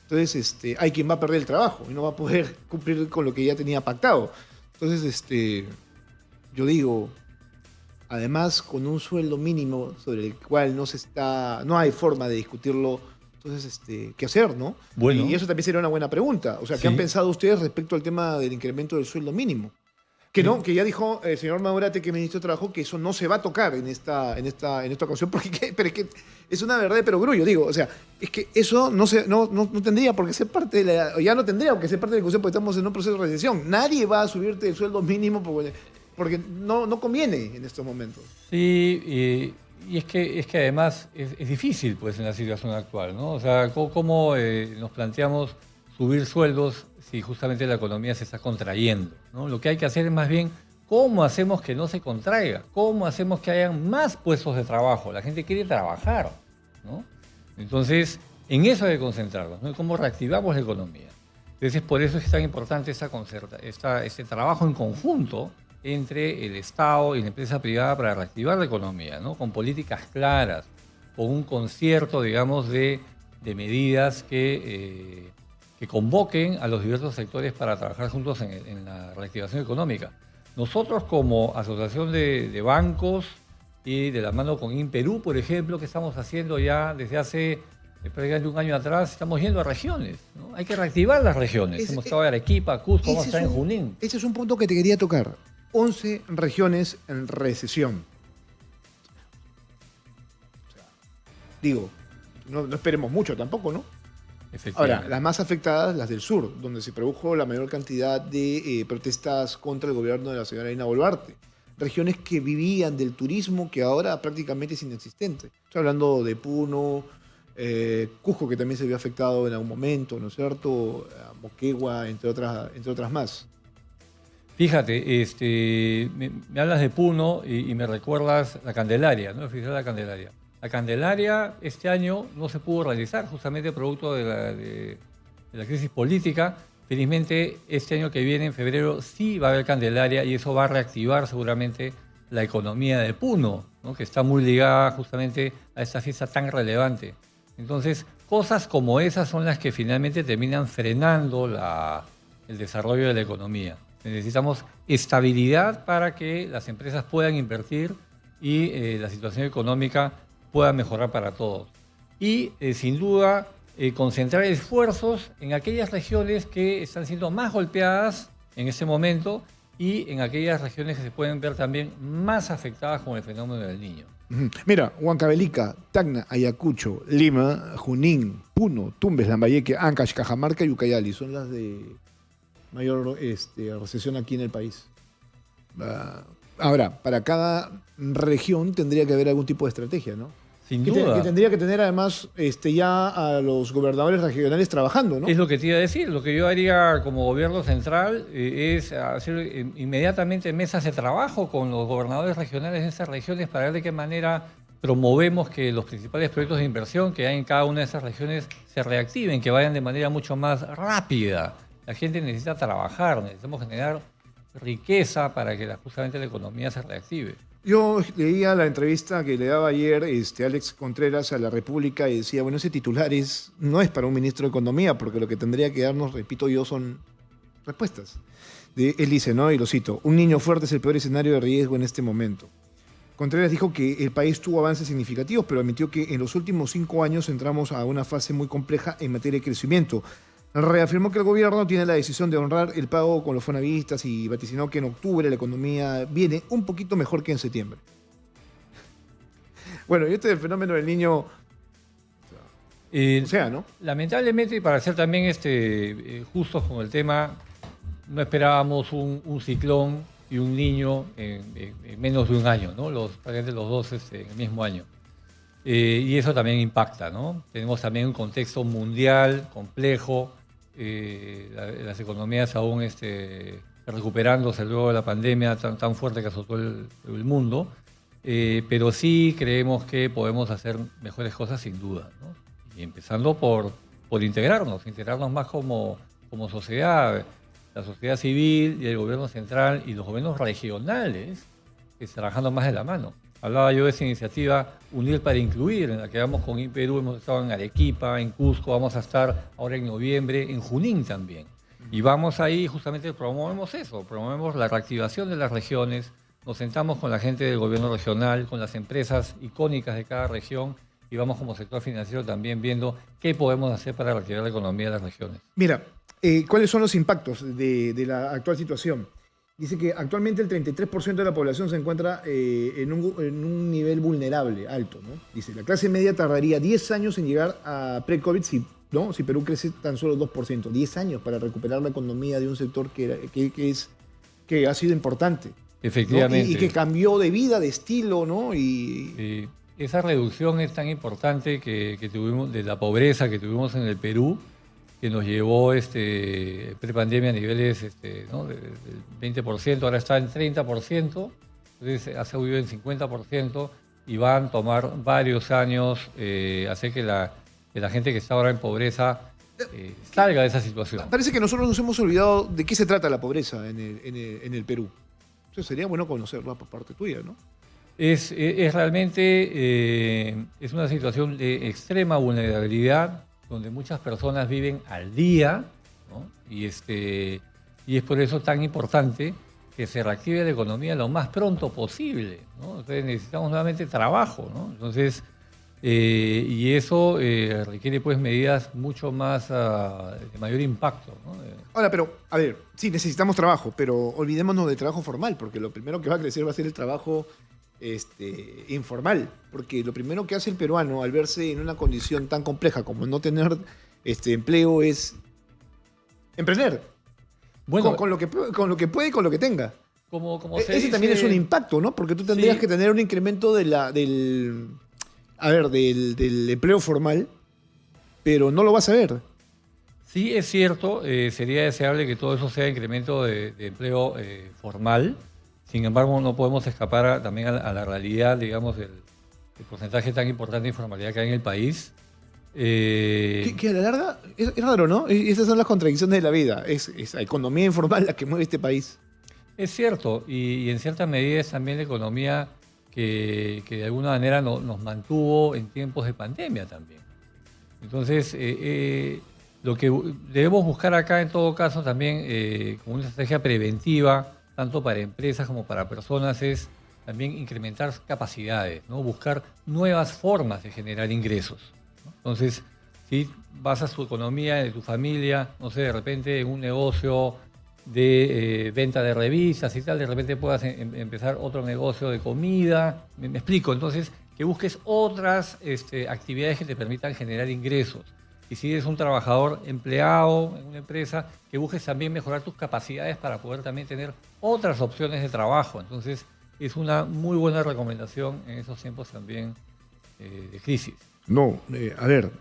Speaker 2: Entonces, hay quien va a perder el trabajo y no va a poder cumplir con lo que ya tenía pactado. Entonces, yo digo, además, con un sueldo mínimo sobre el cual no hay forma de discutirlo, entonces, ¿qué hacer, no?
Speaker 1: Bueno.
Speaker 2: Y eso también sería una buena pregunta. O sea, ¿qué han pensado ustedes respecto al tema del incremento del sueldo mínimo? Que no, que ya dijo el señor Maurate, que es ministro de Trabajo, que eso no se va a tocar en esta ocasión, porque pero es que es una verdad de perogrullo, digo, o sea, es que eso no tendría por qué ser parte ya no tendría que ser parte de la discusión porque estamos en un proceso de recesión. Nadie va a subirte el sueldo mínimo porque no conviene en estos momentos.
Speaker 1: Sí, y es que además es difícil pues en la situación actual, ¿no? O sea, ¿cómo nos planteamos subir sueldos si justamente la economía se está contrayendo, ¿no? Lo que hay que hacer es más bien cómo hacemos que no se contraiga, cómo hacemos que hayan más puestos de trabajo. La gente quiere trabajar, ¿no? Entonces, en eso hay que concentrarnos, ¿no? Cómo reactivamos la economía. Entonces, por eso es tan importante este trabajo en conjunto entre el Estado y la empresa privada para reactivar la economía, ¿no? Con políticas claras, con un concierto, digamos, de medidas que convoquen a los diversos sectores para trabajar juntos en la reactivación económica. Nosotros como Asociación de Bancos y de la mano con Imperú, por ejemplo, que estamos haciendo ya desde hace prácticamente un año atrás, estamos yendo a regiones, ¿no? Hay que reactivar las regiones. Hemos estado en Arequipa, Cusco, vamos a estar en Junín.
Speaker 2: Ese es un punto que te quería tocar. 11 regiones en recesión. O sea, digo, no esperemos mucho tampoco, ¿no? Ahora, las más afectadas, las del sur, donde se produjo la mayor cantidad de protestas contra el gobierno de la señora Dina Boluarte. Regiones que vivían del turismo que ahora prácticamente es inexistente. Estoy hablando de Puno, Cusco, que también se vio afectado en algún momento, ¿no es cierto? Moquegua, entre otras más.
Speaker 1: Fíjate, me hablas de Puno y me recuerdas la Candelaria, ¿no? El Festival de la Candelaria. La Candelaria este año no se pudo realizar, justamente producto de la crisis política. Felizmente, este año que viene, en febrero, sí va a haber Candelaria y eso va a reactivar seguramente la economía de Puno, ¿no? Que está muy ligada justamente a esta fiesta tan relevante. Entonces, cosas como esas son las que finalmente terminan frenando el desarrollo de la economía. Necesitamos estabilidad para que las empresas puedan invertir y la situación económica pueda mejorar para todos. Y sin duda concentrar esfuerzos en aquellas regiones que están siendo más golpeadas en este momento y en aquellas regiones que se pueden ver también más afectadas con el fenómeno del Niño.
Speaker 2: Mira, Huancavelica, Tacna, Ayacucho, Lima, Junín, Puno, Tumbes, Lambayeque, Ancash, Cajamarca y Ucayali son las de mayor recesión aquí en el país. Ahora, para cada región tendría que haber algún tipo de estrategia, ¿no?
Speaker 1: Sin duda.
Speaker 2: Que tendría que tener además ya a los gobernadores regionales trabajando, ¿no?
Speaker 1: Es lo que te iba a decir. Lo que yo haría como gobierno central es hacer inmediatamente mesas de trabajo con los gobernadores regionales de esas regiones para ver de qué manera promovemos que los principales proyectos de inversión que hay en cada una de esas regiones se reactiven, que vayan de manera mucho más rápida. La gente necesita trabajar, necesitamos generar riqueza para que justamente la economía se reactive.
Speaker 2: Yo leía la entrevista que le daba ayer Alex Contreras a La República y decía, bueno, ese titular no es para un ministro de Economía, porque lo que tendría que darnos, repito yo, son respuestas. Él dice, ¿no? Y lo cito, un niño fuerte es el peor escenario de riesgo en este momento. Contreras dijo que el país tuvo avances significativos, pero admitió que en los últimos 5 años entramos a una fase muy compleja en materia de crecimiento. Reafirmó que el gobierno tiene la decisión de honrar el pago con los fonavistas y vaticinó que en octubre la economía viene un poquito mejor que en septiembre. Bueno, y este es el fenómeno del niño, o sea, ¿no?
Speaker 1: Lamentablemente, y para ser también justos con el tema, no esperábamos un ciclón y un niño en menos de un año, ¿no? Prácticamente los dos en el mismo año. Y eso también impacta, ¿no? Tenemos también un contexto mundial complejo, las economías aún recuperándose luego de la pandemia tan fuerte que azotó el mundo, pero sí creemos que podemos hacer mejores cosas sin duda, ¿no? Y empezando por integrarnos más como sociedad, la sociedad civil y el gobierno central y los gobiernos regionales, trabajando más de la mano. Hablaba yo de esa iniciativa Unir para Incluir, en la que vamos con INPERÚ, hemos estado en Arequipa, en Cusco, vamos a estar ahora en noviembre, en Junín también. Y vamos ahí, justamente promovemos eso, promovemos la reactivación de las regiones, nos sentamos con la gente del gobierno regional, con las empresas icónicas de cada región, y vamos como sector financiero también viendo qué podemos hacer para reactivar la economía de las regiones.
Speaker 2: Mira, ¿cuáles son los impactos de la actual situación? Dice que actualmente el 33% de la población se encuentra en un nivel vulnerable, alto, ¿no? Dice, la clase media tardaría 10 años en llegar a pre-COVID si Perú crece tan solo 2%. 10 años para recuperar la economía de un sector que ha sido importante.
Speaker 1: Efectivamente.
Speaker 2: ¿No? Y que cambió de vida, de estilo, ¿no?
Speaker 1: Sí. Esa reducción es tan importante que tuvimos, de la pobreza que tuvimos en el Perú, que nos llevó prepandemia a niveles ¿no? del 20%, ahora está en 30%, entonces ha subido en 50% y van a tomar varios años hacer que la gente que está ahora en pobreza salga de esa situación.
Speaker 2: Parece que nosotros nos hemos olvidado de qué se trata la pobreza en el Perú. Eso sería bueno conocerlo por parte tuya, ¿no?
Speaker 1: Es realmente es una situación de extrema vulnerabilidad, donde muchas personas viven al día, ¿no? Y es por eso tan importante que se reactive la economía lo más pronto posible, ¿no? Entonces necesitamos nuevamente trabajo, ¿no? Entonces, y eso requiere pues medidas mucho más de mayor impacto, ¿no?
Speaker 2: Ahora, pero, a ver, sí, necesitamos trabajo, pero olvidémonos del trabajo formal, porque lo primero que va a crecer va a ser el trabajo informal, porque lo primero que hace el peruano al verse en una condición tan compleja como no tener empleo es emprender.
Speaker 1: Bueno,
Speaker 2: con lo que puede y con lo que tenga.
Speaker 1: Como se
Speaker 2: Ese
Speaker 1: dice,
Speaker 2: también es un impacto, ¿no? Porque tú tendrías
Speaker 1: sí,
Speaker 2: que tener un incremento del empleo formal, pero no lo vas a ver.
Speaker 1: Sí, es cierto, sería deseable que todo eso sea incremento de empleo formal. Sin embargo, no podemos escapar también a la realidad, digamos, del porcentaje tan importante de informalidad que hay en el país.
Speaker 2: Que a la larga es raro, ¿no? Esas son las contradicciones de la vida. Es la economía informal la que mueve este país.
Speaker 1: Es cierto, y en cierta medida es también la economía que de alguna manera nos mantuvo en tiempos de pandemia también. Entonces, lo que debemos buscar acá en todo caso también como una estrategia preventiva, tanto para empresas como para personas, es también incrementar capacidades, ¿no? Buscar nuevas formas de generar ingresos, ¿no? Entonces, si basas tu economía de tu familia, no sé, de repente en un negocio de venta de revistas y tal, de repente puedas empezar otro negocio de comida, me explico, entonces que busques otras actividades que te permitan generar ingresos. Y si eres un trabajador empleado en una empresa, que busques también mejorar tus capacidades para poder también tener otras opciones de trabajo. Entonces, es una muy buena recomendación en esos tiempos también de crisis.
Speaker 2: No, a ver,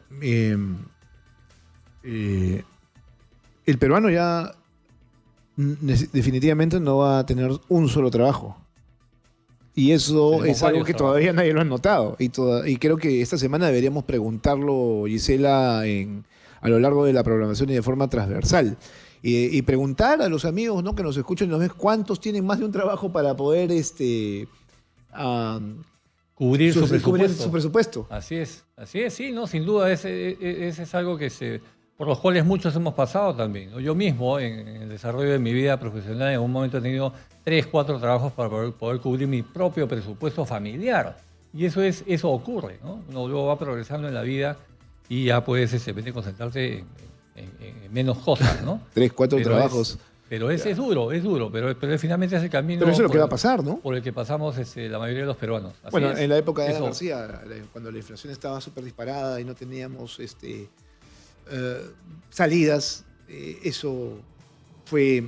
Speaker 2: el peruano ya definitivamente no va a tener un solo trabajo. Y eso
Speaker 1: Tenemos
Speaker 2: es algo
Speaker 1: varios
Speaker 2: que
Speaker 1: trabajos.
Speaker 2: todavía nadie lo ha notado. Y creo que esta semana deberíamos preguntarlo, Gisela, a lo largo de la programación y de forma transversal. Y preguntar a los amigos, ¿no?, que nos escuchan y nos ven cuántos tienen más de un trabajo para poder
Speaker 1: Cubrir su
Speaker 2: cubrir
Speaker 1: presupuesto.
Speaker 2: su presupuesto.
Speaker 1: Así es, sí, no, sin duda, ese es algo por los cuales muchos hemos pasado también, ¿no? Yo mismo, en el desarrollo de mi vida profesional, en un momento he tenido 3, 4 trabajos para poder cubrir mi propio presupuesto familiar. Y eso ocurre, ¿no? Uno luego va progresando en la vida y ya puedes concentrarte en menos cosas, ¿no?
Speaker 2: 3, 4
Speaker 1: Pero
Speaker 2: trabajos.
Speaker 1: Pero es duro, pero finalmente es el camino.
Speaker 2: Pero eso es lo
Speaker 1: por
Speaker 2: que va a
Speaker 1: el-
Speaker 2: pasar, ¿no?
Speaker 1: Por el que pasamos la mayoría de los peruanos. Así
Speaker 2: Bueno,
Speaker 1: es.
Speaker 2: en la época de Ana
Speaker 1: Eso.
Speaker 2: García, cuando la inflación estaba súper disparada y no teníamos salidas, eso fue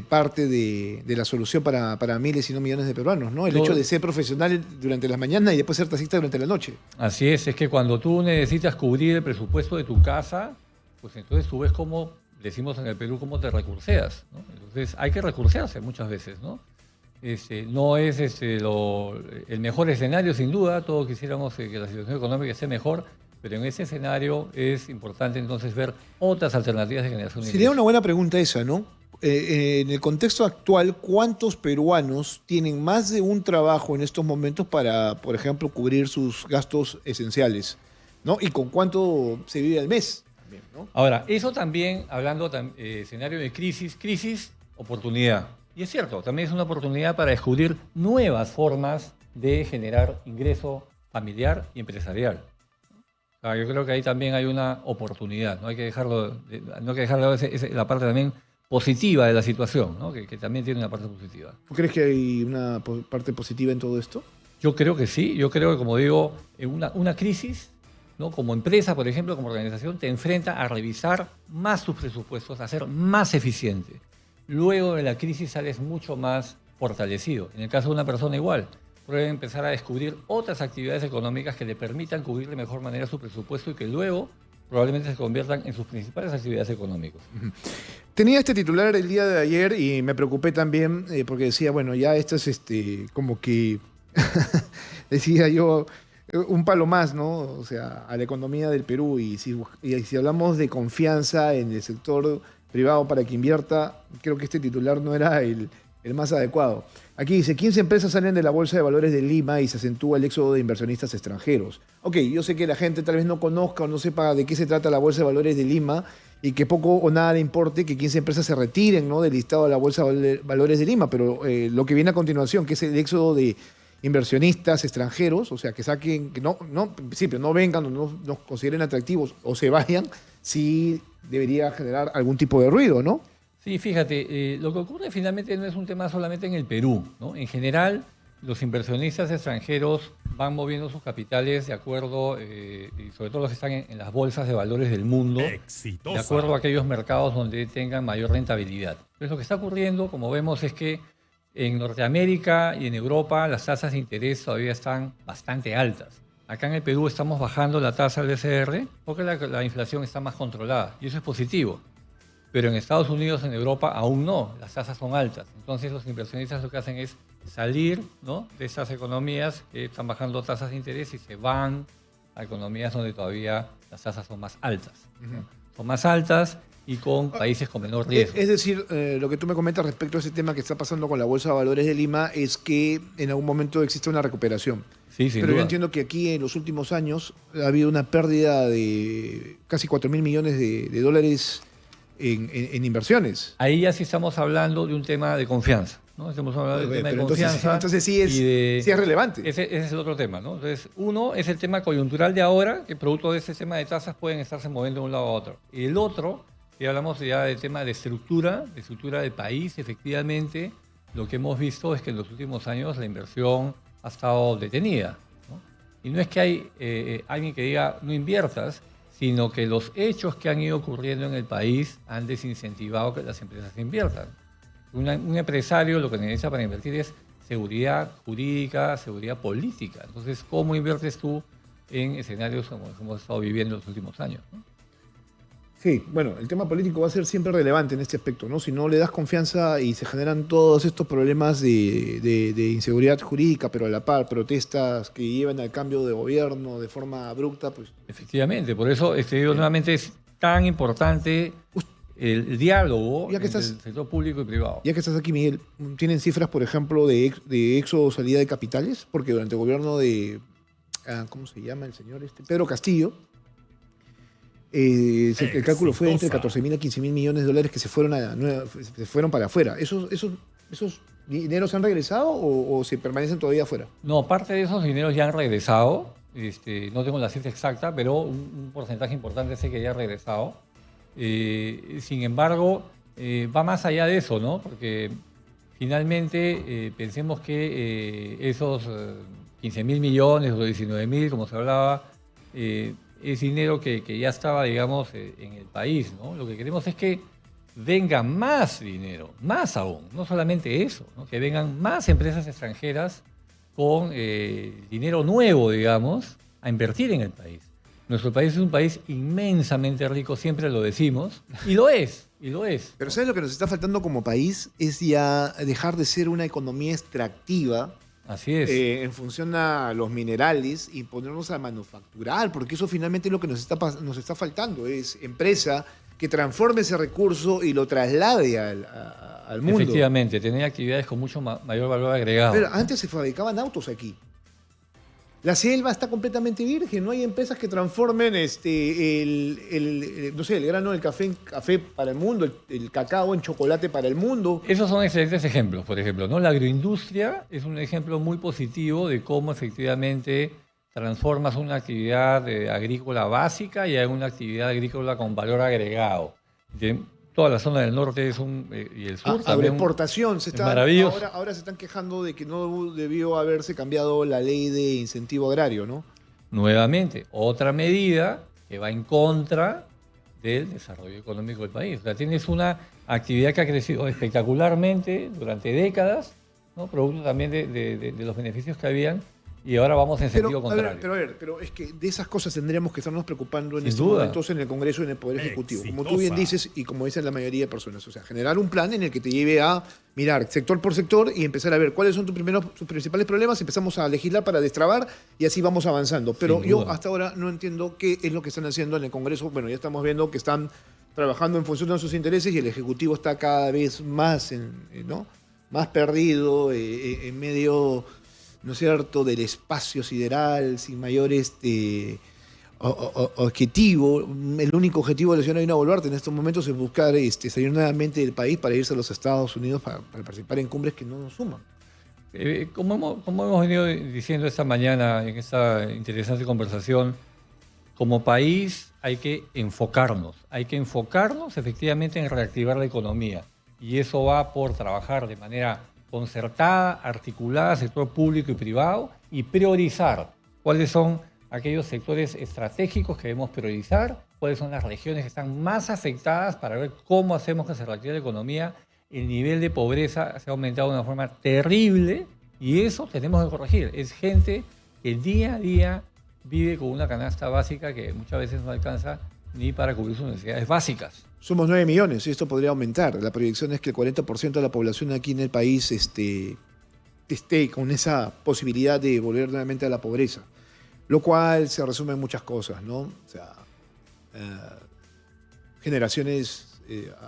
Speaker 2: parte de la solución para miles y no millones de peruanos, ¿no? El
Speaker 1: Todo-
Speaker 2: hecho de ser profesional durante las mañanas y después ser taxista durante la noche.
Speaker 1: Así es que cuando tú necesitas cubrir el presupuesto de tu casa, pues entonces tú ves cómo, decimos en el Perú, cómo te recurseas, ¿no? Entonces hay que recursearse muchas veces, ¿no? No es el mejor escenario, sin duda, todos quisiéramos que la situación económica esté mejor, Pero en ese escenario es importante entonces ver otras alternativas de generación de
Speaker 2: Sería
Speaker 1: ingresos.
Speaker 2: una buena pregunta esa, ¿no? En el contexto actual, ¿cuántos peruanos tienen más de un trabajo en estos momentos para, por ejemplo, cubrir sus gastos esenciales? ¿No? ¿Y con cuánto se vive al mes? También, ¿no?
Speaker 1: Ahora, eso también, hablando escenario de crisis, oportunidad. Y es cierto, también es una oportunidad para descubrir nuevas formas de generar ingreso familiar y empresarial. Yo creo que ahí también hay una oportunidad, no hay que dejarlo, no hay que dejarlo la parte también positiva de la situación, ¿no? Que también tiene una parte positiva.
Speaker 2: ¿Tú crees que hay una parte positiva en todo esto?
Speaker 1: Yo creo que sí, yo creo que como digo, en una crisis, ¿no? Como empresa, por ejemplo, como organización, te enfrenta a revisar más tus presupuestos, a ser más eficiente. Luego de la crisis sales mucho más fortalecido. En el caso de una persona igual, puede empezar a descubrir otras actividades económicas que le permitan cubrir de mejor manera su presupuesto y que luego probablemente se conviertan en sus principales actividades económicas.
Speaker 2: Tenía este titular el día de ayer y me preocupé también porque decía, bueno, ya esto es como que, decía yo, un palo más, ¿no? O sea, a la economía del Perú. Y si hablamos de confianza en el sector privado para que invierta, creo que este titular no era el más adecuado. Aquí dice, 15 empresas salen de la Bolsa de Valores de Lima y se acentúa el éxodo de inversionistas extranjeros. Ok, yo sé que la gente tal vez no conozca o no sepa de qué se trata la Bolsa de Valores de Lima y que poco o nada le importe que 15 empresas se retiren, ¿no?, del listado de la Bolsa de Valores de Lima, pero lo que viene a continuación, que es el éxodo de inversionistas extranjeros, o sea, que saquen, que en principio no vengan o no nos consideren atractivos o se vayan, sí debería generar algún tipo de ruido, ¿no?
Speaker 1: Sí, fíjate, lo que ocurre finalmente no es un tema solamente en el Perú, ¿no? En general, los inversionistas extranjeros van moviendo sus capitales de acuerdo, y sobre todo los que están en las bolsas de valores del mundo,
Speaker 3: Exitosa.
Speaker 1: de acuerdo a aquellos mercados donde tengan mayor rentabilidad. Entonces, lo que está ocurriendo, como vemos, es que en Norteamérica y en Europa las tasas de interés todavía están bastante altas. Acá en el Perú estamos bajando la tasa del BCR porque la inflación está más controlada y eso es positivo. Pero en Estados Unidos, en Europa, aún no, las tasas son altas. Entonces los inversionistas lo que hacen es salir, ¿no?, de esas economías que están bajando tasas de interés y se van a economías donde todavía las tasas son más altas, ¿no? Son más altas y con países con menor riesgo.
Speaker 2: Es decir, lo que tú me comentas respecto a ese tema que está pasando con la Bolsa de Valores de Lima es que en algún momento existe una recuperación.
Speaker 1: Sí, sin
Speaker 2: Pero yo
Speaker 1: duda.
Speaker 2: entiendo que aquí en los últimos años ha habido una pérdida de casi 4.000 millones de dólares en inversiones.
Speaker 1: Ahí ya sí estamos hablando de un tema de confianza, ¿no? Estamos hablando de un tema de
Speaker 2: Pero
Speaker 1: confianza.
Speaker 2: entonces sí es,
Speaker 1: y de-
Speaker 2: sí es relevante.
Speaker 1: Ese es el otro tema, ¿no? Entonces, uno es el tema coyuntural de ahora, que producto de ese tema de tasas pueden estarse moviendo de un lado a otro. Y el otro, si hablamos ya del tema de estructura del país, efectivamente, lo que hemos visto es que en los últimos años la inversión ha estado detenida, ¿no? Y no es que hay alguien que diga no inviertas, sino que los hechos que han ido ocurriendo en el país han desincentivado que las empresas inviertan. Un empresario lo que necesita para invertir es seguridad jurídica, seguridad política. Entonces, ¿cómo inviertes tú en escenarios como hemos estado viviendo en los últimos años, ¿no?
Speaker 2: Sí, bueno, el tema político va a ser siempre relevante en este aspecto, ¿no? Si no le das confianza y se generan todos estos problemas de inseguridad jurídica, pero a la par, protestas que llevan al cambio de gobierno de forma abrupta, pues
Speaker 1: Efectivamente, por eso digo, nuevamente es tan importante el diálogo
Speaker 2: Ya que
Speaker 1: entre
Speaker 2: estás-
Speaker 1: el sector público y privado.
Speaker 2: ya que estás aquí, Miguel, ¿tienen cifras, por ejemplo, de éxodo o salida de capitales? Porque durante el gobierno de, ¿cómo se llama el señor este? Pedro Castillo, el cálculo fue entre
Speaker 3: Exitosa.
Speaker 2: 14.000 a 15.000 millones de dólares que se fueron para afuera. ¿Esos dineros han regresado o se permanecen todavía afuera?
Speaker 1: No, parte de esos dineros ya han regresado. No tengo la cifra exacta, pero un porcentaje importante sé que ya ha regresado. Sin embargo, va más allá de eso, ¿no? Porque finalmente pensemos que esos 15.000 millones o 19.000, como se hablaba, es dinero que ya estaba, digamos, en el país, ¿no? Lo que queremos es que venga más dinero, más aún, no solamente eso, ¿no? Que vengan más empresas extranjeras con dinero nuevo, digamos, a invertir en el país. Nuestro país es un país inmensamente rico, siempre lo decimos, y lo es, y lo es.
Speaker 2: Pero ¿sabes lo que nos está faltando como país? Es ya dejar de ser una economía extractiva
Speaker 1: Así es.
Speaker 2: En función a los minerales y ponernos a manufacturar, porque eso finalmente es lo que nos está faltando, es empresa que transforme ese recurso y lo traslade al mundo.
Speaker 1: Efectivamente, tener actividades con mucho mayor valor agregado.
Speaker 2: Pero antes se fabricaban autos aquí. La selva está completamente virgen, no hay empresas que transformen no sé, el grano del café en café para el mundo, el cacao en chocolate para el mundo.
Speaker 1: Esos son excelentes ejemplos, por ejemplo, ¿no? La agroindustria es un ejemplo muy positivo de cómo efectivamente transformas una actividad agrícola básica y en una actividad agrícola con valor agregado. Toda la zona del norte y el sur también.
Speaker 2: Agroexportación.
Speaker 1: Maravilloso.
Speaker 2: Ahora se están quejando de que no debió haberse cambiado la ley de incentivo agrario, ¿no?
Speaker 1: Nuevamente, otra medida que va en contra del desarrollo económico del país. O sea, tienes una actividad que ha crecido espectacularmente durante décadas, ¿no? Producto también de los beneficios que habían, y ahora vamos en sentido contrario.
Speaker 2: Pero es que de esas cosas tendríamos que estarnos preocupando en
Speaker 1: Sin
Speaker 2: estos
Speaker 1: duda.
Speaker 2: momentos en el Congreso y en el Poder Ejecutivo. Como tú bien dices y como dicen la mayoría de personas. O sea, generar un plan en el que te lleve a mirar sector por sector y empezar a ver cuáles son tus principales problemas. Empezamos a legislar para destrabar y así vamos avanzando. Pero
Speaker 1: Sin
Speaker 2: yo
Speaker 1: duda.
Speaker 2: hasta ahora no entiendo qué es lo que están haciendo en el Congreso. Bueno, ya estamos viendo que están trabajando en función de sus intereses y el Ejecutivo está cada vez más, ¿no? Más perdido, en medio, ¿no es cierto?, del espacio sideral, sin mayor objetivo. El único objetivo de la señora Dina Boluarte en estos momentos es buscar salir nuevamente del país para irse a los Estados Unidos para participar en cumbres que no nos suman.
Speaker 1: Como hemos venido diciendo esta mañana en esta interesante conversación, como país hay que enfocarnos efectivamente en reactivar la economía. Y eso va por trabajar de manera concertada, articulada, sector público y privado, y priorizar cuáles son aquellos sectores estratégicos que debemos priorizar, cuáles son las regiones que están más afectadas para ver cómo hacemos que se reactive la economía. El nivel de pobreza se ha aumentado de una forma terrible y eso tenemos que corregir. Es gente que día a día vive con una canasta básica que muchas veces no alcanza ni para cubrir sus necesidades básicas.
Speaker 2: Somos 9 millones y esto podría aumentar. La proyección es que el 40% de la población aquí en el país esté con esa posibilidad de volver nuevamente a la pobreza. Lo cual se resume en muchas cosas, ¿no? O sea, generaciones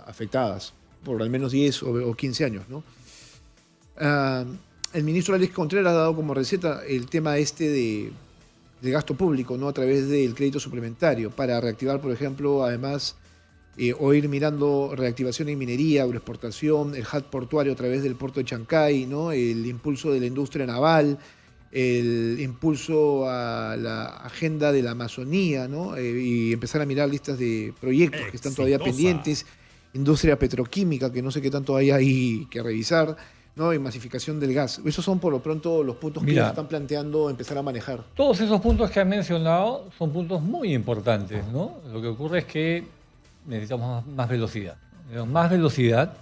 Speaker 2: afectadas por al menos 10 o 15 años, ¿no? El ministro Alex Contreras ha dado como receta el tema de gasto público, ¿no? A través del crédito suplementario para reactivar, por ejemplo, además, o ir mirando reactivación en minería, agroexportación, el hub portuario a través del puerto de Chancay, ¿no? El impulso de la industria naval, el impulso a la agenda de la Amazonía, ¿no? Y empezar a mirar listas de proyectos que están todavía pendientes, industria petroquímica, que no sé qué tanto hay ahí que revisar, ¿no? Y masificación del gas. Esos son por lo pronto los puntos que ya están planteando empezar a manejar.
Speaker 1: Todos esos puntos que han mencionado son puntos muy importantes, ¿no? Lo que ocurre es que necesitamos más velocidad. Necesitamos más velocidad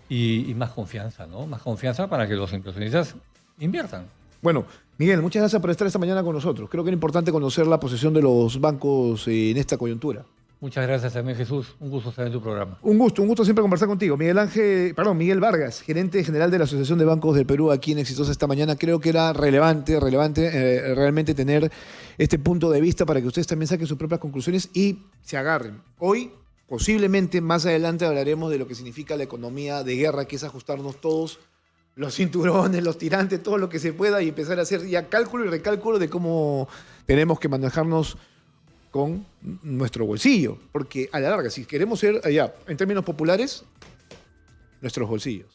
Speaker 1: y más confianza, ¿no? Más confianza para que los inversionistas inviertan.
Speaker 2: Bueno, Miguel, muchas gracias por estar esta mañana con nosotros. Creo que era importante conocer la posición de los bancos en esta coyuntura.
Speaker 1: Muchas gracias también, Jesús. Un gusto estar en tu programa.
Speaker 2: Un gusto siempre conversar contigo. Miguel Vargas, gerente general de la Asociación de Bancos del Perú, aquí en Exitosa esta mañana. Creo que era relevante realmente tener este punto de vista para que ustedes también saquen sus propias conclusiones y se agarren. Hoy, posiblemente más adelante hablaremos de lo que significa la economía de guerra, que es ajustarnos todos los cinturones, los tirantes, todo lo que se pueda y empezar a hacer ya cálculo y recálculo de cómo tenemos que manejarnos con nuestro bolsillo. Porque a la larga, si queremos ser allá, en términos populares, nuestros bolsillos.